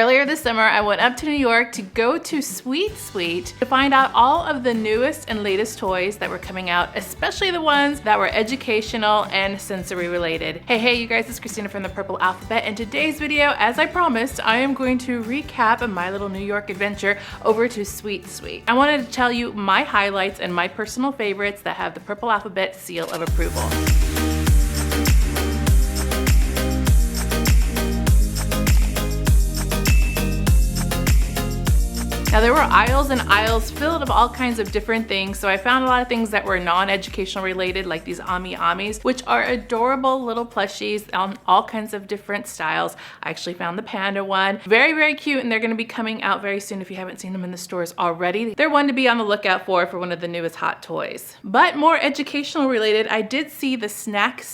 Earlier this summer, I went up to New York to go to Suite Sweet to find out all of the newest and latest toys that were coming out, especially the ones that were educational and sensory related. Hey you guys, it's Christina from the Purple Alphabet. In today's video, as I promised, I am going to recap my little New York adventure over to Suite Sweet. I wanted to tell you my highlights and my personal favorites that have the Purple Alphabet seal of approval. Now there were aisles and aisles filled of all kinds of different things, so I found a lot of things that were non-educational related, like these Amis, which are adorable little plushies on all kinds of different styles. I actually found the panda one. Very cute, and they're gonna be coming out very soon if you haven't seen them in the stores already. They're one to be on the lookout for one of the newest hot toys. But more educational related, I did see the Snack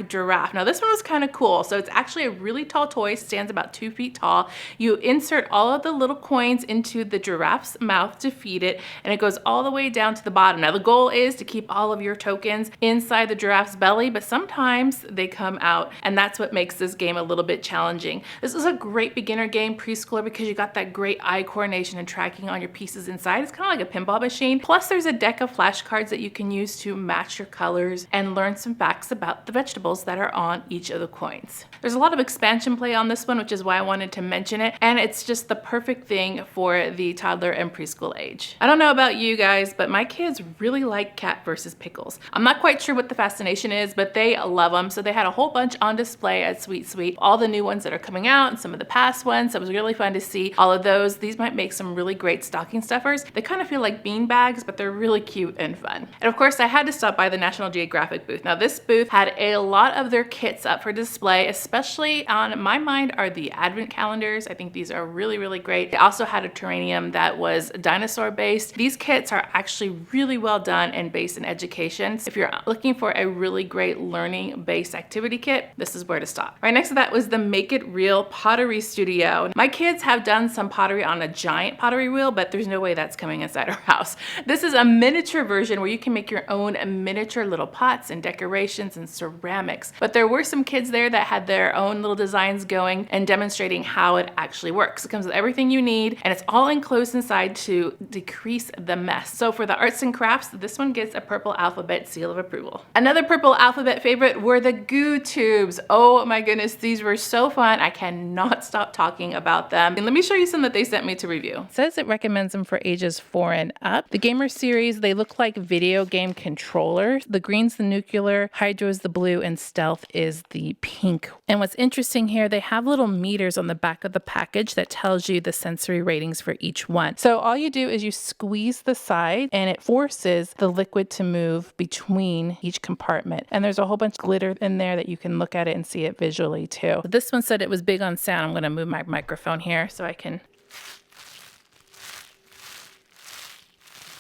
Giraffe. Now this one was kind of cool. So it's actually a really tall toy, stands about 2 feet tall. You insert all of the little coins into the giraffe's mouth to feed it, and it goes all the way down to the bottom. Now the goal is to keep all of your tokens inside the giraffe's belly, but sometimes they come out, and that's what makes this game a little bit challenging. This is a great beginner game, preschooler, because you got that great eye coordination and tracking on your pieces inside. It's kind of like a pinball machine. Plus there's a deck of flashcards that you can use to match your colors and learn some facts about the vegetables that are on each of the coins. There's a lot of expansion play on this one, which is why I wanted to mention it, and it's just the perfect thing for the toddler and preschool age. I don't know about you guys, but my kids really like Cat versus Pickles. I'm not quite sure what the fascination is, but they love them. So they had a whole bunch on display at Suite Sweet, all the new ones that are coming out and some of the past ones. So it was really fun to see all of those. These might make some really great stocking stuffers. They kind of feel like bean bags, but they're really cute and fun. And of course, I had to stop by the National Geographic booth. Now this booth had a lot of their kits up for display, especially on my mind are the advent calendars. I think these are really great. They also had a terrarium that was dinosaur based. These kits are actually really well done and based in education. So if you're looking for a really great learning based activity kit, this is where to stop. Right next to that was the Make It Real Pottery Studio. My kids have done some pottery on a giant pottery wheel, but there's no way that's coming inside our house. This is a miniature version where you can make your own miniature little pots and decorations and ceramics. But there were some kids there that had their own little designs going and demonstrating how it actually works. It comes with everything you need, and it's all enclosed inside to decrease the mess. So for the arts and crafts, this one gets a Purple Alphabet seal of approval. Another Purple Alphabet favorite were the Goo Tubes. Oh my goodness, these were so fun. I cannot stop talking about them. And let me show you some that they sent me to review. It says it recommends them for ages 4 and up. The Gamer series, they look like video game controllers. The green's the nuclear, hydro is the blue, and stealth is the pink. And what's interesting here, they have little meters on the back of the package that tells you the sensory ratings for each one. So all you do is you squeeze the side and it forces the liquid to move between each compartment. And there's a whole bunch of glitter in there that you can look at it and see it visually too. But this one said it was big on sound. I'm going to move my microphone here so I can.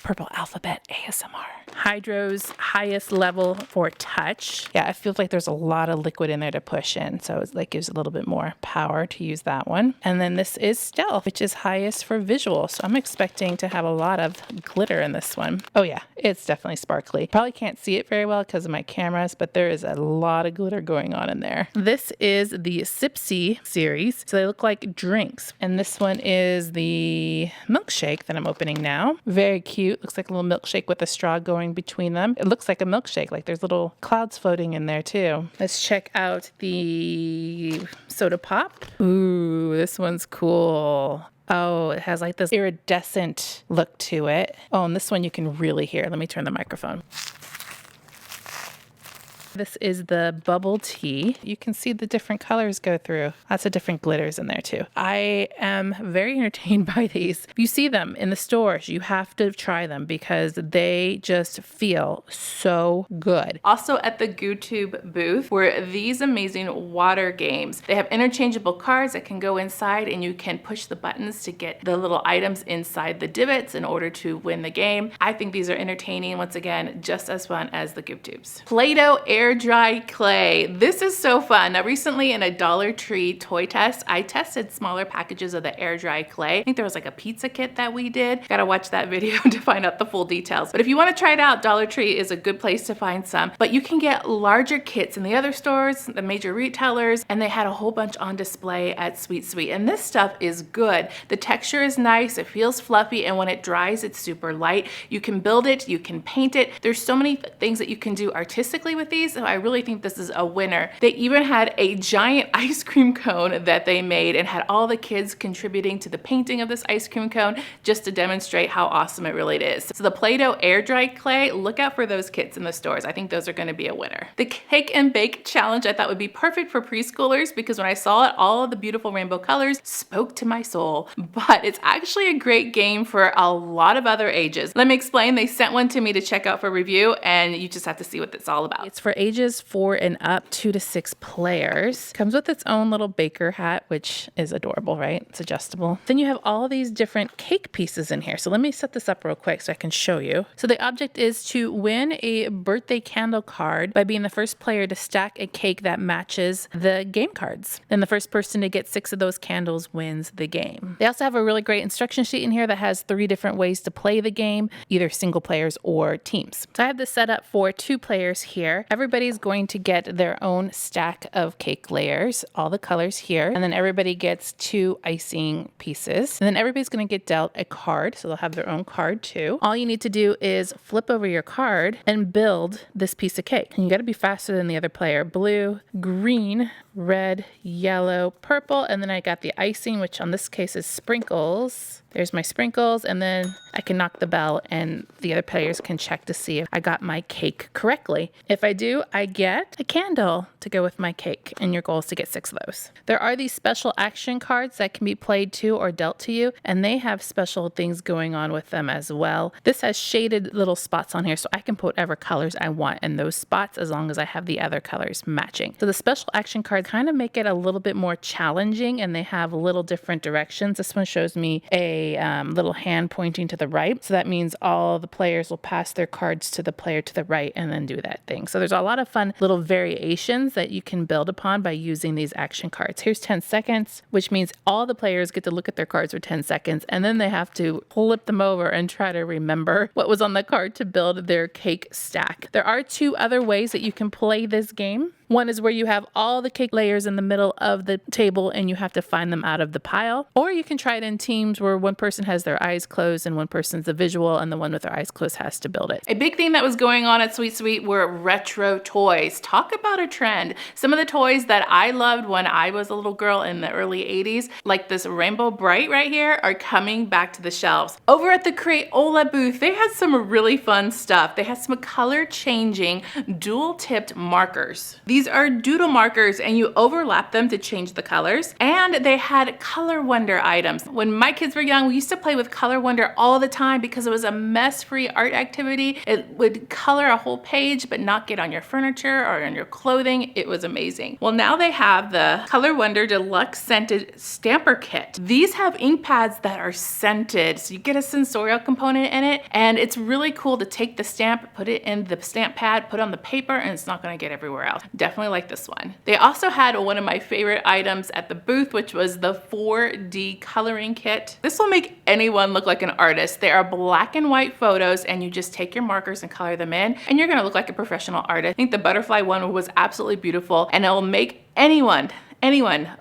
Purple Alphabet ASMR. Hydro's highest level for touch. Yeah, it feels like there's a lot of liquid in there to push in, so it like gives a little bit more power to use that one. And then this is Stealth, which is highest for visual, so I'm expecting to have a lot of glitter in this one. Oh yeah, it's definitely sparkly. Probably can't see it very well because of my cameras, but there is a lot of glitter going on in there. This is the Sipsy series, so they look like drinks. And this one is the milkshake that I'm opening now. Very cute. Looks like a little milkshake with a straw going between them. It looks like a milkshake, like there's little clouds floating in there too. Let's check out the soda pop. Ooh, this one's cool. Oh, it has like this iridescent look to it. Oh, and this one you can really hear. Let me turn the microphone. This is the bubble tea. You can see the different colors go through. Lots of different glitters in there too. I am very entertained by these. If you see them in the stores, you have to try them because they just feel so good. Also at the Goo Tube booth were these amazing water games. They have interchangeable cards that can go inside and you can push the buttons to get the little items inside the divots in order to win the game. I think these are entertaining. Once again, just as fun as the Goo Tubes. Play-Doh air air dry clay. This is so fun. Now recently in a Dollar Tree toy test, I tested smaller packages of the air dry clay. I think there was like a pizza kit that we did. Gotta watch that video to find out the full details. But if you want to try it out, Dollar Tree is a good place to find some. But you can get larger kits in the other stores, the major retailers, and they had a whole bunch on display at Suite Sweet. And this stuff is good. The texture is nice, it feels fluffy, and when it dries, it's super light. You can build it, you can paint it. There's so many things that you can do artistically with these, so I really think this is a winner. They even had a giant ice cream cone that they made and had all the kids contributing to the painting of this ice cream cone just to demonstrate how awesome it really is. So the Play-Doh air dry clay, look out for those kits in the stores. I think those are going to be a winner. The cake and bake challenge I thought would be perfect for preschoolers because when I saw it, all of the beautiful rainbow colors spoke to my soul. But it's actually a great game for a lot of other ages. Let me explain. They sent one to me to check out for review, and you just have to see what it's all about. It's for ages 4 and up, 2 to 6 players. Comes with its own little baker hat, which is adorable, right? It's adjustable. Then you have all these different cake pieces in here. So let me set this up real quick so I can show you. So the object is to win a birthday candle card by being the first player to stack a cake that matches the game cards. Then the first person to get 6 of those candles wins the game. They also have a really great instruction sheet in here that has 3 different ways to play the game, either single players or teams. So I have this set up for 2 players here. Everybody's going to get their own stack of cake layers, all the colors here, and then everybody gets 2 icing pieces. And then everybody's going to get dealt a card, so they'll have their own card too. All you need to do is flip over your card and build this piece of cake. And you got to be faster than the other player. Blue, green, red, yellow, purple, and then I got the icing, which on this case is sprinkles. There's my sprinkles, and then I can knock the bell and the other players can check to see if I got my cake correctly. If I do, I get a candle to go with my cake, and your goal is to get 6 of those. There are these special action cards that can be played to or dealt to you, and they have special things going on with them as well. This has shaded little spots on here, so I can put whatever colors I want in those spots as long as I have the other colors matching. So the special action cards kind of make it a little bit more challenging, and they have little different directions. This one shows me a little hand pointing to the right. So that means all the players will pass their cards to the player to the right and then do that thing. So there's a lot of fun little variations that you can build upon by using these action cards. Here's 10 seconds, which means all the players get to look at their cards for 10 seconds, and then they have to flip them over and try to remember what was on the card to build their cake stack. There are 2 other ways that you can play this game. One is where you have all the cake layers in the middle of the table and you have to find them out of the pile. Or you can try it in teams where one person has their eyes closed and one person's the visual and the one with their eyes closed has to build it. A big thing that was going on at Suite Sweet were retro toys. Talk about a trend. Some of the toys that I loved when I was a little girl in the early 80s, like this Rainbow Bright right here, are coming back to the shelves. Over at the Crayola booth, they had some really fun stuff. They had some color changing dual tipped markers. These are doodle markers and you overlap them to change the colors. And they had Color Wonder items. When my kids were young, we used to play with Color Wonder all the time because it was a mess-free art activity. It would color a whole page but not get on your furniture or on your clothing. It was amazing. Well, now they have the Color Wonder Deluxe Scented Stamper Kit. These have ink pads that are scented, so you get a sensorial component in it, and it's really cool to take the stamp, put it in the stamp pad, put it on the paper, and it's not gonna get everywhere else. Definitely like this one. They also had one of my favorite items at the booth, which was the 4D coloring kit. This will make anyone look like an artist. They are black and white photos, and you just take your markers and color them in, and you're gonna look like a professional artist. I think the butterfly one was absolutely beautiful, and it will make anyone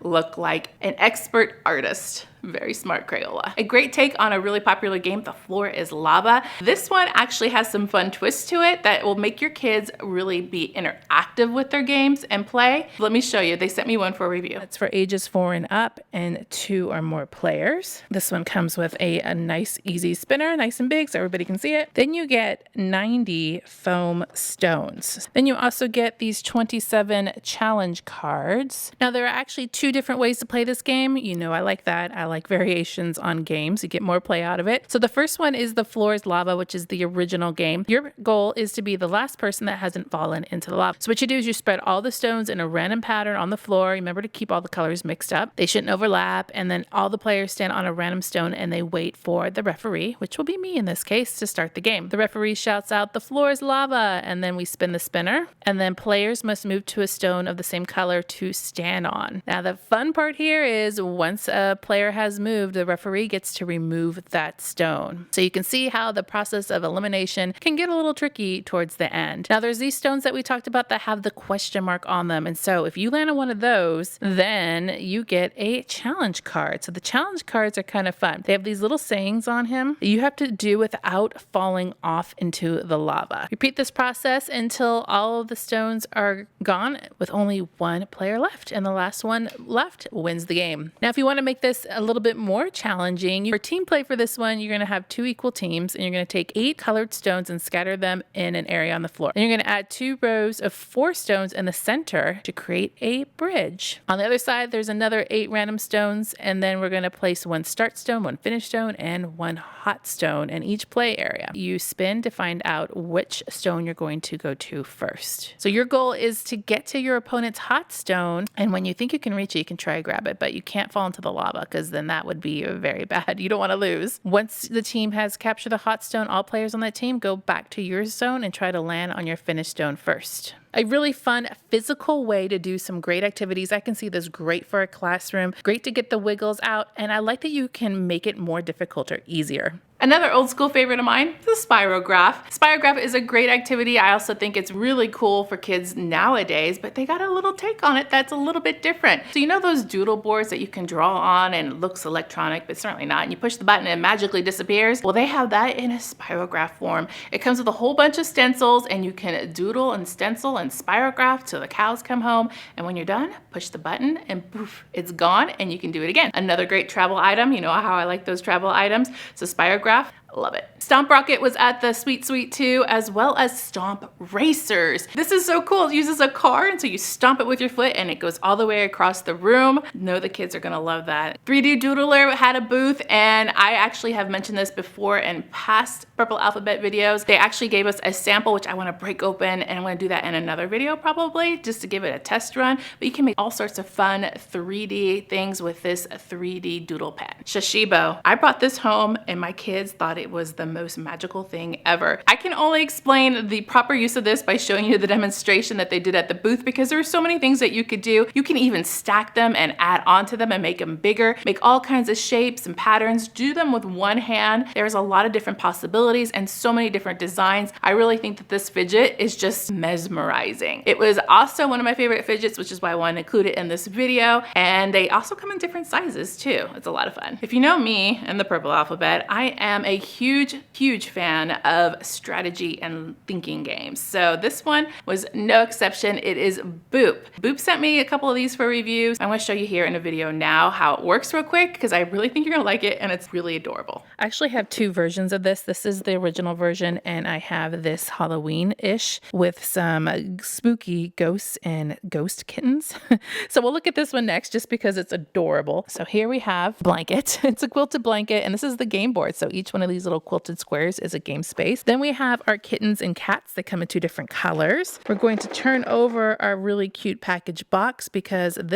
look like an expert artist. Very smart, Crayola. A great take on a really popular game, The Floor is Lava. This one actually has some fun twists to it that will make your kids really be interactive with their games and play. Let me show you. They sent me one for review. It's for ages 4 and up and 2 or more players. This one comes with a nice easy spinner, nice and big so everybody can see it. Then you get 90 foam stones. Then you also get these 27 challenge cards. Now there are actually 2 different ways to play this game. You know I like that. I like variations on games. You get more play out of it. So the first one is the floor is lava, which is the original game. Your goal is to be the last person that hasn't fallen into the lava. So what you do is you spread all the stones in a random pattern on the floor. Remember to keep all the colors mixed up. They shouldn't overlap. And then all the players stand on a random stone and they wait for the referee, which will be me in this case, to start the game. The referee shouts out, "The floor is lava," and then we spin the spinner. And then players must move to a stone of the same color to stand on. Now the fun part here is once a player has moved, the referee gets to remove that stone. So you can see how the process of elimination can get a little tricky towards the end. Now there's these stones that we talked about that have the question mark on them. And so if you land on one of those, then you get a challenge card. So the challenge cards are kind of fun. They have these little sayings on him that you have to do without falling off into the lava. Repeat this process until all of the stones are gone with only one player left. And the last one left wins the game. Now, if you want to make this a little bit more challenging, for team play for this one, you're going to have 2 equal teams and you're going to take 8 colored stones and scatter them in an area on the floor. Then you're going to add 2 rows of 4 stones in the center to create a bridge. On the other side, there's another 8 random stones, and then we're going to place 1 start stone, 1 finish stone, and 1 hot stone in each play area. You spin to find out which stone you're going to go to first. So your goal is to get to your opponent's hot stone, and when you think you can reach it, you can try to grab it, but you can't fall into the lava because then that would be very bad. You don't want to lose. Once the team has captured the hot stone, all players on that team go back to your zone and try to land on your finished stone first. A really fun physical way to do some great activities. I can see this great for a classroom, great to get the wiggles out, and I like that you can make it more difficult or easier. Another old school favorite of mine is the Spirograph. Spirograph is a great activity. I also think it's really cool for kids nowadays, but they got a little take on it that's a little bit different. So you know those doodle boards that you can draw on and it looks electronic, but certainly not, and you push the button and it magically disappears? Well, they have that in a Spirograph form. It comes with a whole bunch of stencils and you can doodle and stencil and Spirograph till the cows come home, and when you're done, push the button and poof, it's gone and you can do it again. Another great travel item. You know how I like those travel items. So Spirograph, love it. Stomp Rocket was at the Suite Sweet too, as well as Stomp Racers. This is so cool. It uses a car, and so you stomp it with your foot and it goes all the way across the room. No, the kids are gonna love that. 3D Doodler had a booth, and I actually have mentioned this before in past Purple Alphabet videos. They actually gave us a sample, which I wanna break open, and I'm gonna do that in another video probably, just to give it a test run. But you can make all sorts of fun 3D things with this 3D doodle pen. Shishibo. I brought this home and my kids thought it was the most magical thing ever. I can only explain the proper use of this by showing you the demonstration that they did at the booth, because there are so many things that you could do. You can even stack them and add onto them and make them bigger, make all kinds of shapes and patterns, do them with one hand. There's a lot of different possibilities and so many different designs. I really think that this fidget is just mesmerizing. It was also one of my favorite fidgets, which is why I wanted to include it in this video. And they also come in different sizes too. It's a lot of fun. If you know me and the Purple Alphabet, I am a huge fan of strategy and thinking games. So this one was no exception. It is Boop. Boop sent me a couple of these for reviews. I'm gonna show you here in a video now how it works real quick, because I really think you're gonna like it and it's really adorable. I actually have 2 versions of this. This is the original version, and I have this Halloween-ish with some spooky ghosts and ghost kittens. So we'll look at this one next just because it's adorable. So here we have blanket. It's a quilted blanket, and this is the game board. So each one of these little quilted squares is a game space. Then we have our kittens and cats that come in 2 different colors. We're going to turn over our really cute package box, because it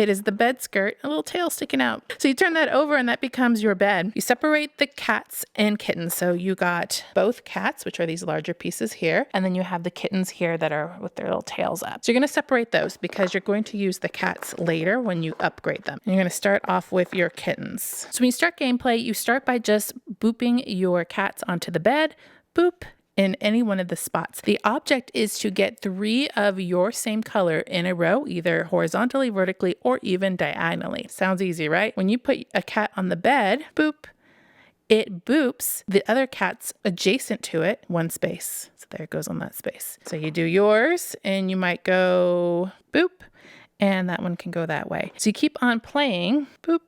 is the bed skirt, a little tail sticking out. So you turn that over and that becomes your bed. You separate the cats and kittens. So you got both cats, which are these larger pieces here, and then you have the kittens here that are with their little tails up. So you're going to separate those because you're going to use the cats later when you upgrade them. And you're going to start off with your kittens. So when you start gameplay, you start by just booping your cats onto the bed, boop, in any one of the spots. The object is to get 3 of your same color in a row, either horizontally, vertically, or even diagonally. Sounds easy, right? When you put a cat on the bed, boop, it boops the other cats adjacent to it 1 space. So there it goes on that space. So you do yours and you might go boop, and that one can go that way. So you keep on playing, boop,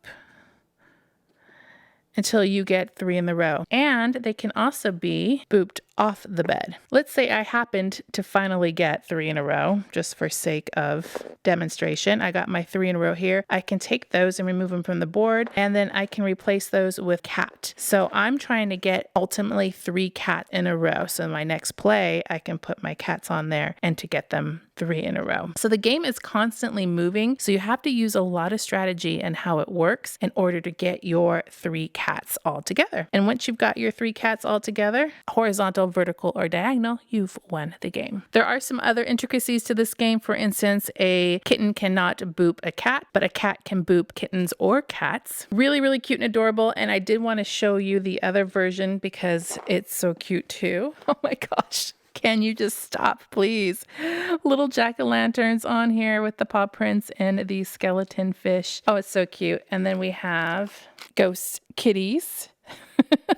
until you get 3 in the row. And they can also be booped off the bed. Let's say I happened to finally get 3 in a row, just for sake of demonstration. I got my 3 in a row here. I can take those and remove them from the board, and then I can replace those with cat. So I'm trying to get ultimately 3 cat in a row. So in my next play, I can put my cats on there and to get them 3 in a row. So the game is constantly moving, so you have to use a lot of strategy and how it works in order to get your 3 cats all together. And once you've got your 3 cats all together, horizontal, vertical, or diagonal, you've won the game. There are some other intricacies to this game. For instance, a kitten cannot boop a cat, but a cat can boop kittens or cats. Really, really cute and adorable. And I did want to show you the other version because it's so cute too. Oh my gosh. Can you just stop, please? Little jack-o'-lanterns on here with the paw prints and the skeleton fish. Oh, it's so cute. And then we have ghost kitties.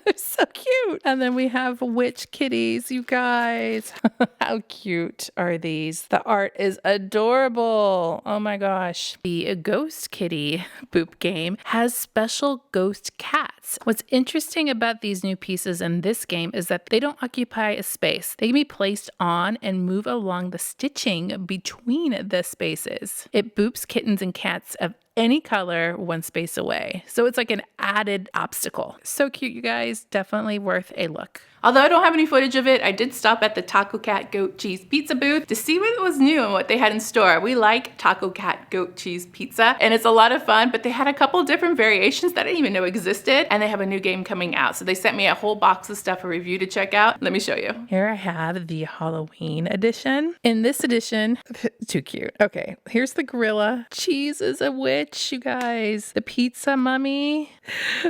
They're so cute. And then we have witch kitties, you guys. How cute are these? The art is adorable. Oh my gosh. The ghost kitty boop game has special ghost cats. What's interesting about these new pieces in this game is that they don't occupy a space. They can be placed on and move along the stitching between the spaces. It boops kittens and cats of any color 1 space away. So it's like an added obstacle. So cute, you guys. Definitely worth a look. Although I don't have any footage of it, I did stop at the Taco Cat Goat Cheese Pizza booth to see what was new and what they had in store. We like Taco Cat Goat Cheese Pizza, and it's a lot of fun, but they had a couple different variations that I didn't even know existed, and they have a new game coming out. So they sent me a whole box of stuff for review to check out. Let me show you. Here I have the Halloween edition. In this edition, too cute. Okay, here's the gorilla. Cheese is a witch, you guys. The pizza mummy,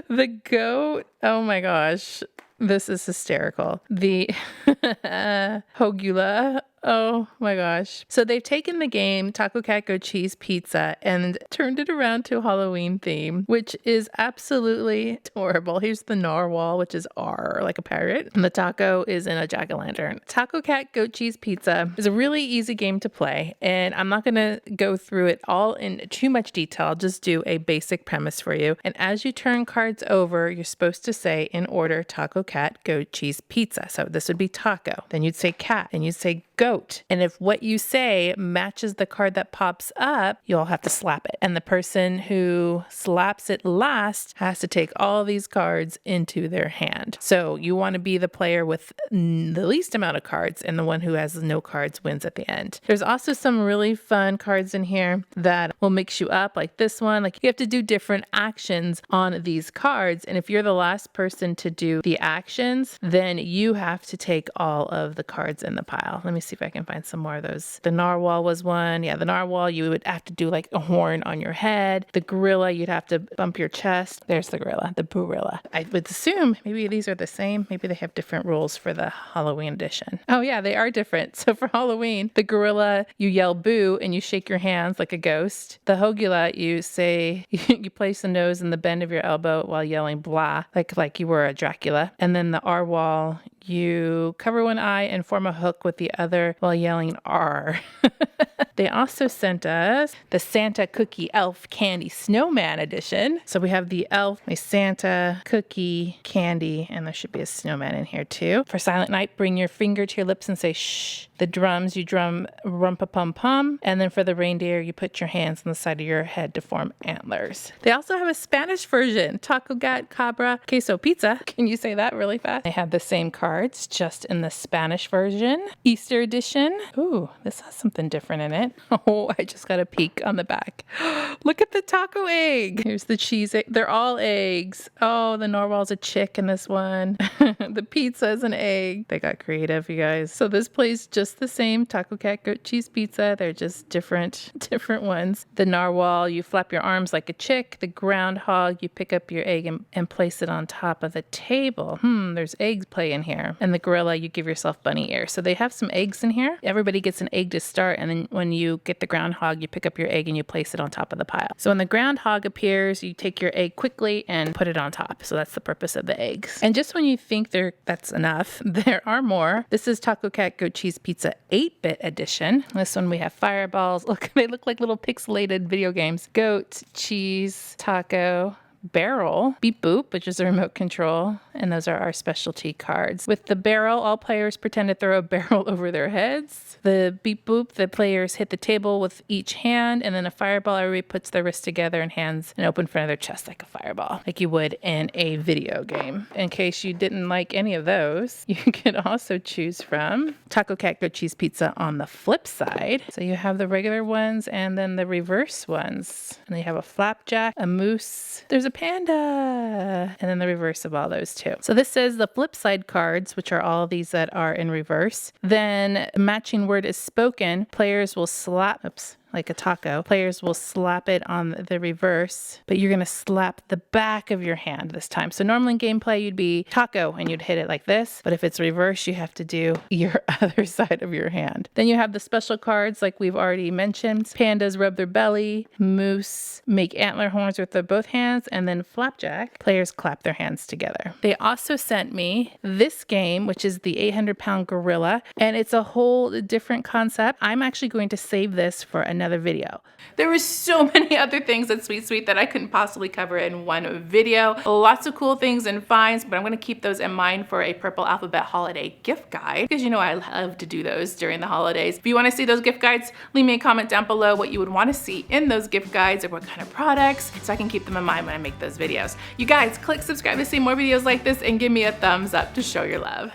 the goat. Oh my gosh. This is hysterical. The Hogula. Oh my gosh. So they've taken the game Taco Cat Goat Cheese Pizza and turned it around to a Halloween theme, which is absolutely adorable. Here's the narwhal, which is R, like a pirate. And the taco is in a jack-o'-lantern. Taco Cat Goat Cheese Pizza is a really easy game to play, and I'm not going to go through it all in too much detail. I'll just do a basic premise for you. And as you turn cards over, you're supposed to say in order Taco Cat Goat Cheese Pizza. So this would be taco. Then you'd say cat, and you'd say goat. And if what you say matches the card that pops up, you'll have to slap it. And the person who slaps it last has to take all these cards into their hand. So you want to be the player with the least amount of cards, and the one who has no cards wins at the end. There's also some really fun cards in here that will mix you up, like this one. Like you have to do different actions on these cards. And if you're the last person to do the actions, then you have to take all of the cards in the pile. Let me see if I can find some more of those. The narwhal was one. Yeah, the narwhal, you would have to do like a horn on your head. The gorilla, you'd have to bump your chest. There's the gorilla, the gorilla. I would assume maybe these are the same. Maybe they have different rules for the Halloween edition. Oh yeah, they are different. So for Halloween, the gorilla, you yell boo and you shake your hands like a ghost. The hogula, you say, you place the nose in the bend of your elbow while yelling blah, like you were a Dracula. And then the R-wall, you cover one eye and form a hook with the other while yelling R. They also sent us the Santa Cookie Elf Candy Snowman edition. So we have the elf, a Santa, cookie, candy, and there should be a snowman in here too. For Silent Night, bring your finger to your lips and say shh. The drums, you drum rumpa-pum-pum. And then for the reindeer, you put your hands on the side of your head to form antlers. They also have a Spanish version, Taco Gat Cabra Queso Pizza. Can you say that really fast? They have the same cards, just in the Spanish version. Easter edition. Ooh, this has something different in it. Oh, I just got a peek on the back. Look at the taco egg. Here's the cheese egg. They're all eggs. Oh, the narwhal's a chick in this one. The pizza is an egg. They got creative, you guys. So this plays just the same Taco Cat Goat Cheese Pizza. They're just different ones. The narwhal, you flap your arms like a chick. The groundhog, you pick up your egg and place it on top of the table. There's eggs play in here. And the gorilla, you give yourself bunny ears. So they have some eggs in here. Everybody gets an egg to start, and then when you get the groundhog, you pick up your egg and you place it on top of the pile. So when the groundhog appears, you take your egg quickly and put it on top. So that's the purpose of the eggs. And just when you think that's enough, there are more. This is Taco Cat Goat Cheese Pizza 8-bit edition. This one we have fireballs. Look, they look like little pixelated video games. Goat, cheese, taco, barrel, beep boop, which is a remote control, and those are our specialty cards. With the barrel, all players pretend to throw a barrel over their heads. The beep boop, the players hit the table with each hand, and then a fireball, everybody puts their wrists together and hands and open in front of their chest like a fireball, like you would in a video game. In case you didn't like any of those, you can also choose from Taco Cat Goat Cheese Pizza on the flip side. So you have the regular ones and then the reverse ones. And they have a flapjack, a moose, there's a panda, and then the reverse of all those too. So this says the flip side cards, which are all these that are in reverse. Then the matching word is spoken. Players will slap, like a taco. Players will slap it on the reverse, but you're going to slap the back of your hand this time. So normally in gameplay, you'd be taco and you'd hit it like this, but if it's reverse, you have to do your other side of your hand. Then you have the special cards like we've already mentioned. Pandas rub their belly, moose make antler horns with both hands, and then flapjack, players clap their hands together. They also sent me this game, which is the 800-pound gorilla, and it's a whole different concept. I'm actually going to save this for another video. There were so many other things at Suite Sweet that I couldn't possibly cover in one video. Lots of cool things and finds, but I'm going to keep those in mind for a Purple Alphabet holiday gift guide, because you know I love to do those during the holidays. If you want to see those gift guides, leave me a comment down below what you would want to see in those gift guides or what kind of products, so I can keep them in mind when I make those videos. You guys, click subscribe to see more videos like this and give me a thumbs up to show your love.